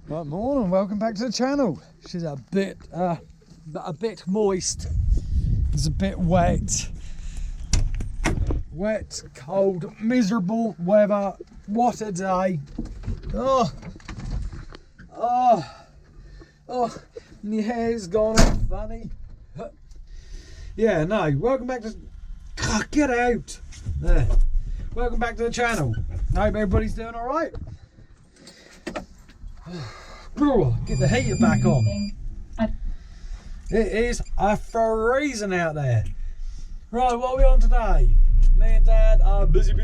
Right, morning, welcome back to the channel. She's a bit moist. It's a bit wet. Wet, cold, miserable weather. What a day. Oh, my hair's gone all funny. Yeah, no, welcome back to... Oh, get out. There. Welcome back to the channel. I hope everybody's doing all right. Get the heater back on. It is freezing out there. Right, what are we on today? Me and Dad are busy. Yeah,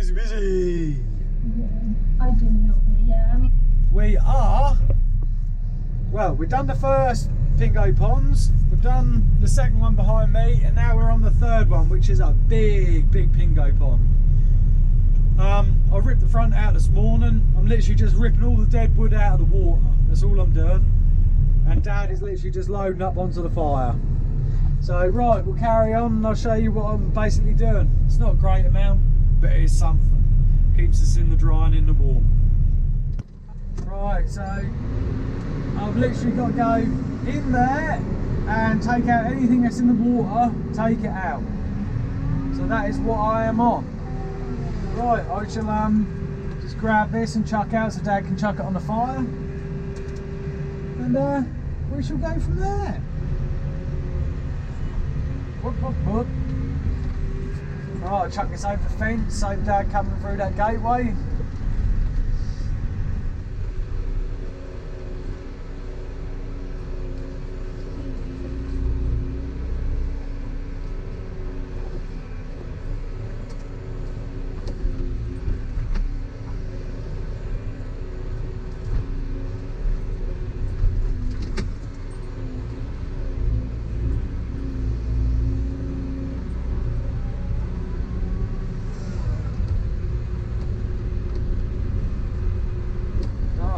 I do know. Yeah, I mean. We are. Well, we've done the first Pingo ponds. We've done the second one behind me, and now we're on the third one, which is a big Pingo pond. I ripped the front out this morning. I'm literally just ripping all the dead wood out of the water. That's all I'm doing. And Dad is literally just loading up onto the fire. So right, we'll carry on and I'll show you what I'm basically doing. It's not a great amount, but it is something. Keeps us in the dry and in the warm. Right, so I've literally got to go in there and take out anything that's in the water, take it out. So that is what I am on. Right, I shall just grab this and chuck out so Dad can chuck it on the fire. And we shall go from there. Whoop. Right, I'll chuck this over the fence, save Dad coming through that gateway.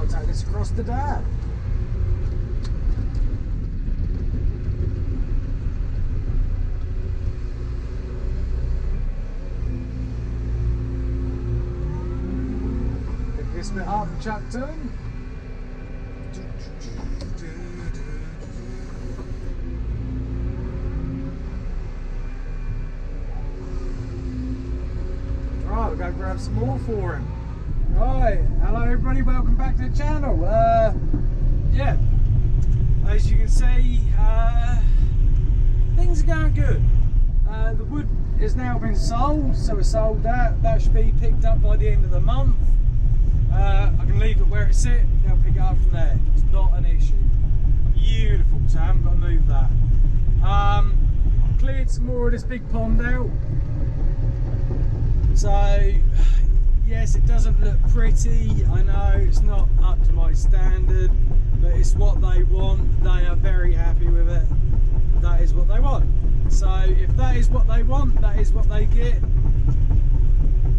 Take this across to Dad. Pick this bit up and chuck to him. Right, we'll go grab some more for him. Right, hello everybody, welcome back to the channel. Yeah, as you can see, things are going good. The wood has now been sold, so we sold that. That should be picked up by the end of the month. I can leave it where it's sit, they'll pick it up from there. It's not an issue. Beautiful, so I haven't got to move that. Cleared some more of this big pond out. So, yes, it doesn't look pretty, I know it's not up to my standard, but it's what they want. They are very happy with it. That is what they want. So if that is what they want, that is what they get.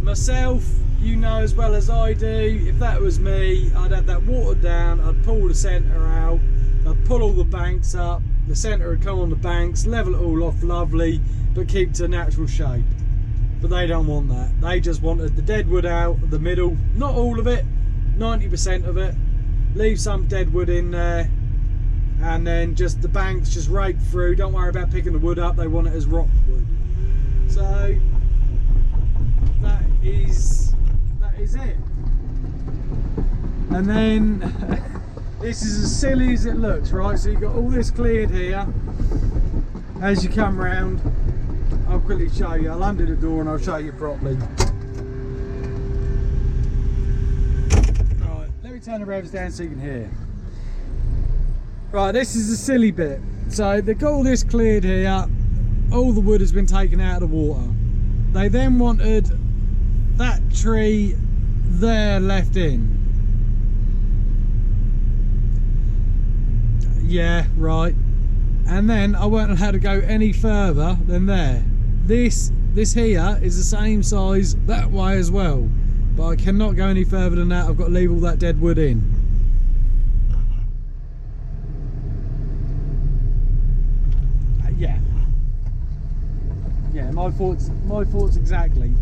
Myself, you know as well as I do, if that was me, I'd have that watered down, I'd pull the centre out, I'd pull all the banks up, the centre would come on the banks, level it all off lovely, but keep to natural shape. But they don't want that. They just wanted the dead wood out of the middle, not all of it, 90% of it. Leave some dead wood in there, and then just the banks just rake through. Don't worry about picking the wood up, they want it as rock wood. So that is it. And then this is as silly as it looks, right? So you've got all this cleared here. As you come round, I'll quickly show you. I'll undo the door and I'll show you properly. Right, let me turn the revs down so you can hear. Right, this is the silly bit. So they've got all this cleared here. All the wood has been taken out of the water. They then wanted that tree there left in. Yeah, right. And then I weren't allowed to go any further than there. This here is the same size that way as well, but I cannot go any further than that. I've got to leave all that dead wood in. Yeah, my thoughts exactly.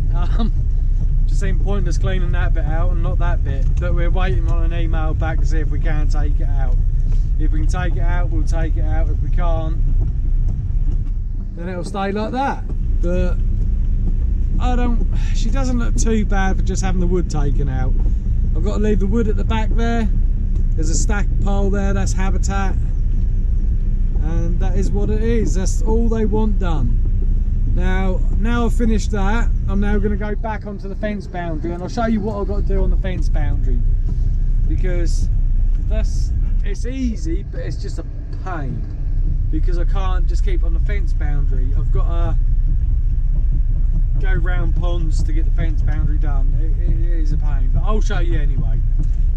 just seemed pointless cleaning that bit out and not that bit. But we're waiting on an email back to see if we can take it out. If we can take it out, we'll take it out. If we can't, then it'll stay like that. But she doesn't look too bad for just having the wood taken out. I've got to leave the wood at the back there. There's a stack pole there, that's habitat. And that is what it is. That's all they want done. Now I've finished that, I'm now going to go back onto the fence boundary, and I'll show you what I've got to do on the fence boundary, because it's easy, but it's just a pain, because I can't just keep on the fence boundary. I've got to go round ponds to get the fence boundary done. It is a pain, but I'll show you anyway.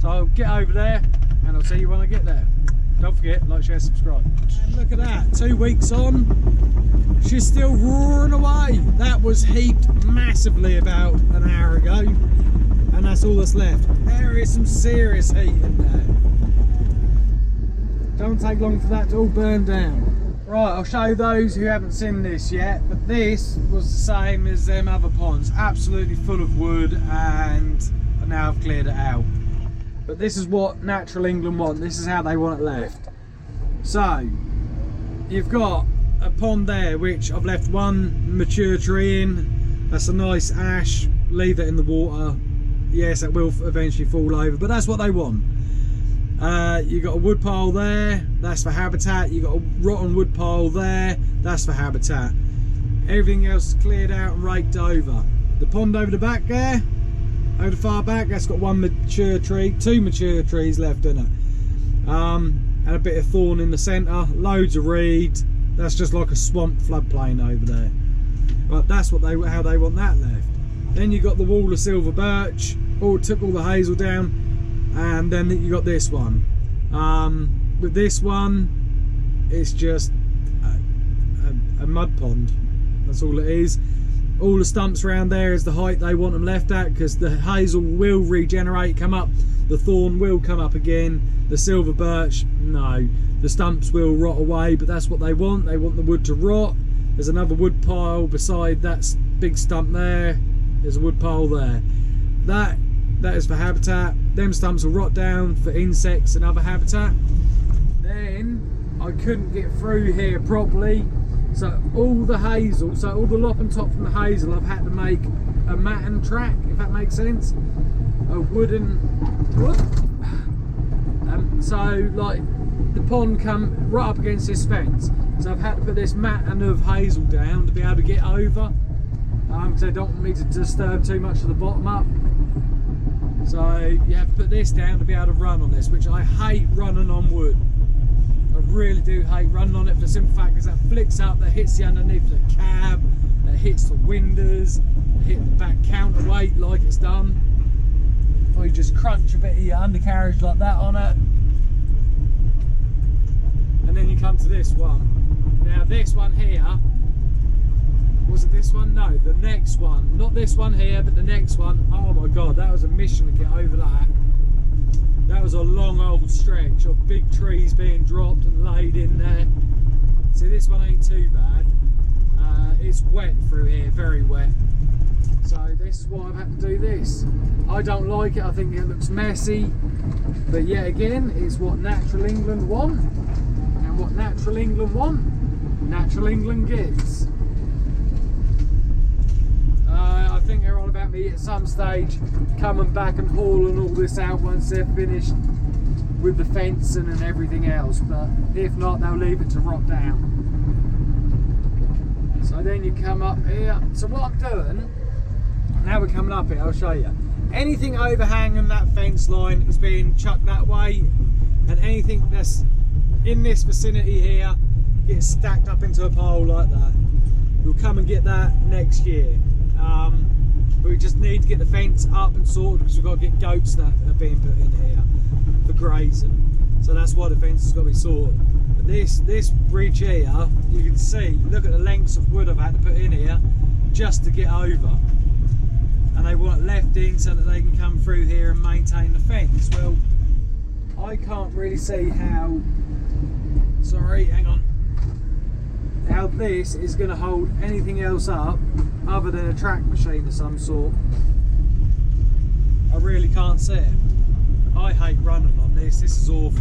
So I'll get over there and I'll see you when I get there. Don't forget, like, share, subscribe. And look at that, 2 weeks on, she's still roaring away. That was heaped massively about an hour ago, and that's all that's left. There is some serious heat in there. Don't take long for that to all burn down. Right, I'll show those who haven't seen this yet, but this was the same as them other ponds, absolutely full of wood, and now I've cleared it out. But this is what Natural England want. This is how they want it left. So you've got a pond there which I've left one mature tree in. That's a nice ash. Leave it in the water. Yes, it will eventually fall over, but that's what they want. You've got a wood pile there. That's for habitat. You've got a rotten wood pile there. That's for habitat. Everything else is cleared out and raked over. The pond over the back there, over the far back, that's got one mature tree, 2 mature trees left in it, and a bit of thorn in the centre, loads of reed. That's just like a swamp floodplain over there. But that's what how they want that left. Then you got the wall of silver birch. Took all the hazel down, and then you got this one. With this one, it's just a mud pond. That's all it is. All the stumps around there is the height they want them left at, because the hazel will regenerate, come up, the thorn will come up again, the silver birch, no. The stumps will rot away, but that's what they want. They want the wood to rot. There's another wood pile beside that big stump there. There's a wood pile there. That is for habitat. Them stumps will rot down for insects and other habitat. Then I couldn't get through here properly. So all the hazel, so all the lop and top from the hazel, I've had to make a matting track, if that makes sense. A wooden, so like the pond come right up against this fence. So I've had to put this matting of hazel down to be able to get over. Because they don't want me to disturb too much of the bottom up. So you have to put this down to be able to run on this, which I hate running on wood. I really do hate running on it, for the simple fact is that flicks up, that hits the underneath of the cab, that hits the windows, that hit the back counterweight like it's done. Or you just crunch a bit of your undercarriage like that on it. And then you come to this one. Now this one here, was it this one? No, the next one. Not this one here, but the next one. Oh my God, that was a mission to get over that. That was a long old stretch of big trees being dropped and laid in there. See, this one ain't too bad. It's wet through here, very wet. So this is why I've had to do this. I don't like it, I think it looks messy. But yet again, it's what Natural England want. And what Natural England want, Natural England gets. I think they're on about me at some stage coming back and hauling all this out once they're finished with the fencing and everything else, but if not, they'll leave it to rot down. So then you come up here. So what I'm doing, now we're coming up here, I'll show you. Anything overhanging that fence line is being chucked that way, and anything that's in this vicinity here gets stacked up into a pile like that. We'll come and get that next year. But we just need to get the fence up and sorted, because we've got to get goats that are being put in here for grazing. So that's why the fence has got to be sorted. But this bridge here, you can see, look at the lengths of wood I've had to put in here just to get over. And they want it left in so that they can come through here and maintain the fence. Well, I can't really see how, sorry, hang on, how this is going to hold anything else up other than a track machine of some sort. I really can't see it. I hate running on this. This is awful.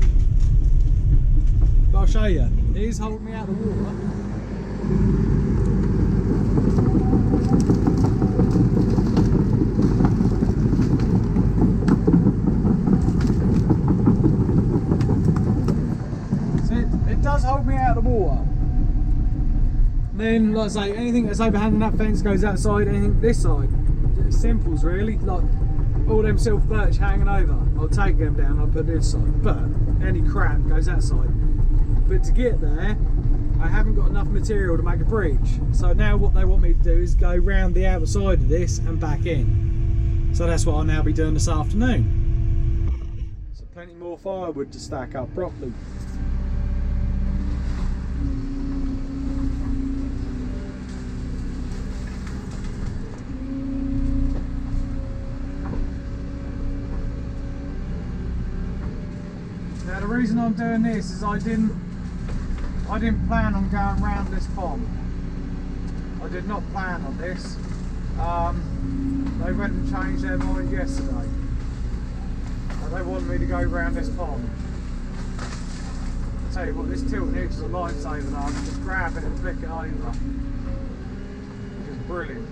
But I'll show you. It is holding me out of the water. It does hold me out of the water. Then, like I say, anything that's overhanging that fence goes outside, anything this side. It's simples really, like all them silver birch hanging over. I'll take them down, I'll put this side. But any crap goes outside. But to get there, I haven't got enough material to make a bridge. So now what they want me to do is go round the outside of this and back in. So that's what I'll now be doing this afternoon. So plenty more firewood to stack up properly. Now the reason I'm doing this is I didn't plan on going round this pond. I did not plan on this. They went and changed their mind yesterday. They wanted me to go round this pond. I'll tell you what, this tilting hitch is a lifesaver though. I can just grab it and flick it over. Which is brilliant.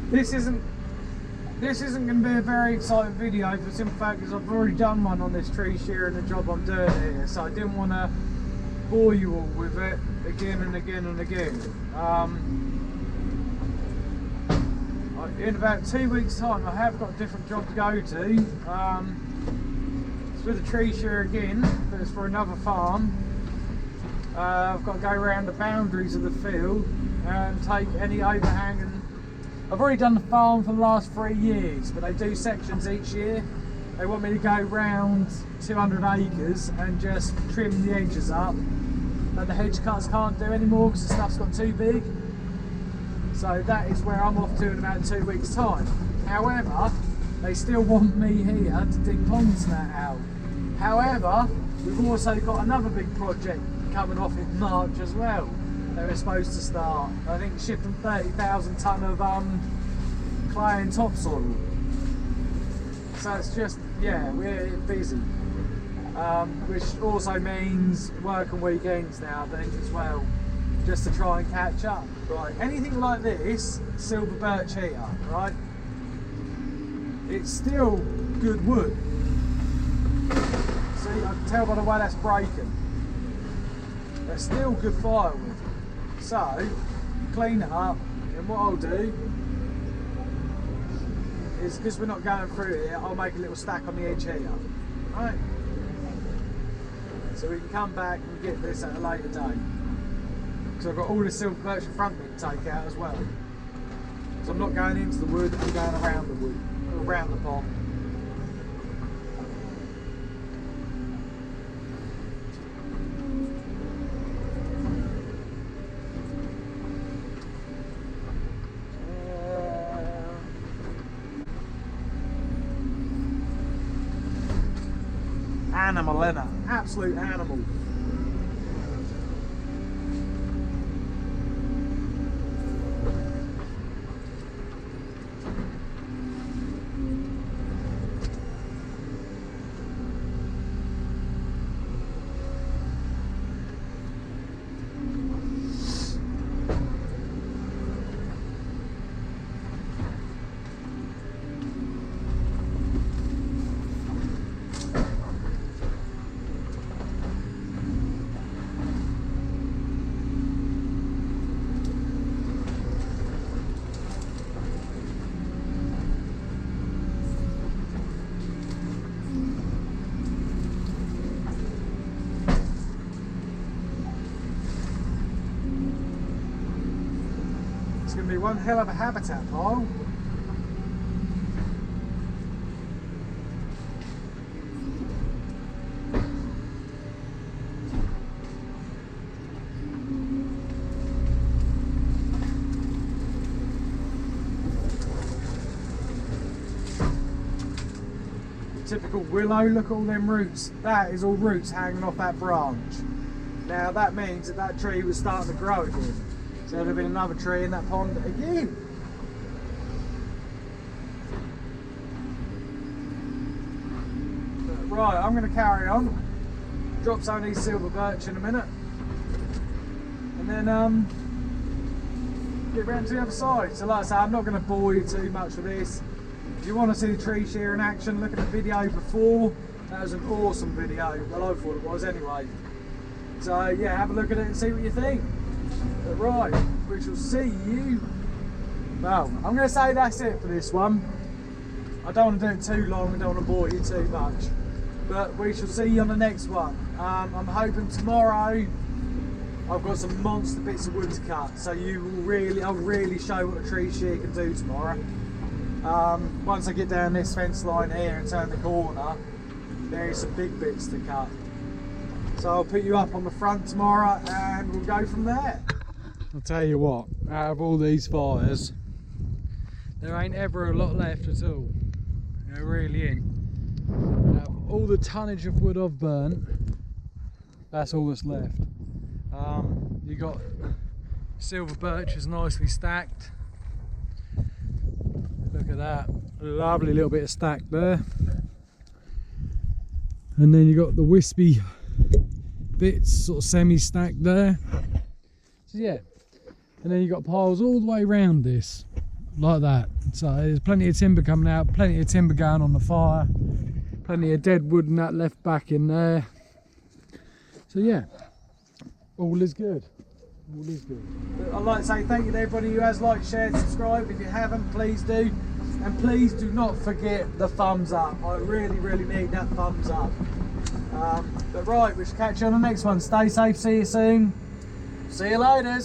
This isn't going to be a very exciting video for the simple fact is I've already done one on this tree shear and the job I'm doing here, so I didn't want to bore you all with it again and again and again. In about 2 weeks time I have got a different job to go to. It's with a tree shear again, but it's for another farm. I've got to go around the boundaries of the field and take any overhanging. I've already done the farm for the last 3 years, but they do sections each year. They want me to go round 200 acres and just trim the edges up that the hedge cutters can't do anymore because the stuff's got too big. So that is where I'm off to in about 2 weeks time. However, they still want me here to dig ponds net out. However, we've also got another big project coming off in March as well. They were supposed to start, I think, shipping 30,000 tonne of clay and topsoil. So it's just, yeah, we're busy. Which also means working weekends now, I think, as well, just to try and catch up. Right, anything like this, silver birch here, right? It's still good wood. See, I can tell by the way that's breaking. It's still good firewood. So, clean it up, and what I'll do is, because we're not going through here, I'll make a little stack on the edge here, right? So we can come back and get this at a later date. Because I've got all the silver birch in front of me to take out as well. So I'm not going into the wood, I'm going around the wood, around the pond. Animal, innit? Absolute animal. going to be one hell of a habitat pile. Typical willow, look at all them roots. That is all roots hanging off that branch. Now that means that that tree was starting to grow again. So there'll have been another tree in that pond again. But right, I'm going to carry on. Drop some of these silver birch in a minute. And then get round to the other side. So like I say, I'm not going to bore you too much with this. If you want to see the tree shear in action, look at the video before. That was an awesome video. Well, I thought it was anyway. So yeah, have a look at it and see what you think. But right, we shall see you. Well, I'm going to say that's it for this one. I don't want to do it too long, I don't want to bore you too much. But we shall see you on the next one. I'm hoping tomorrow I've got some monster bits of wood to cut. So I'll really show what the tree shear can do tomorrow. Once I get down this fence line here and turn the corner, there is some big bits to cut. So I'll put you up on the front tomorrow and we'll go from there. I'll tell you what, out of all these fires, there ain't ever a lot left at all. There really ain't. Out of all the tonnage of wood I've burnt, that's all that's left. You got silver birches nicely stacked. Look at that, lovely little bit of stack there. And then you got the wispy bits sort of semi-stacked there. So yeah, and then you got piles all the way around this, like that. So there's plenty of timber coming out, plenty of timber going on the fire, plenty of dead wood and that left back in there. So yeah, all is good. All is good. But I'd like to say thank you to everybody who has liked, shared, subscribed. If you haven't, please do. And please do not forget the thumbs up. I really need that thumbs up. But right, we shall catch you on the next one. Stay safe, see you soon. See you later.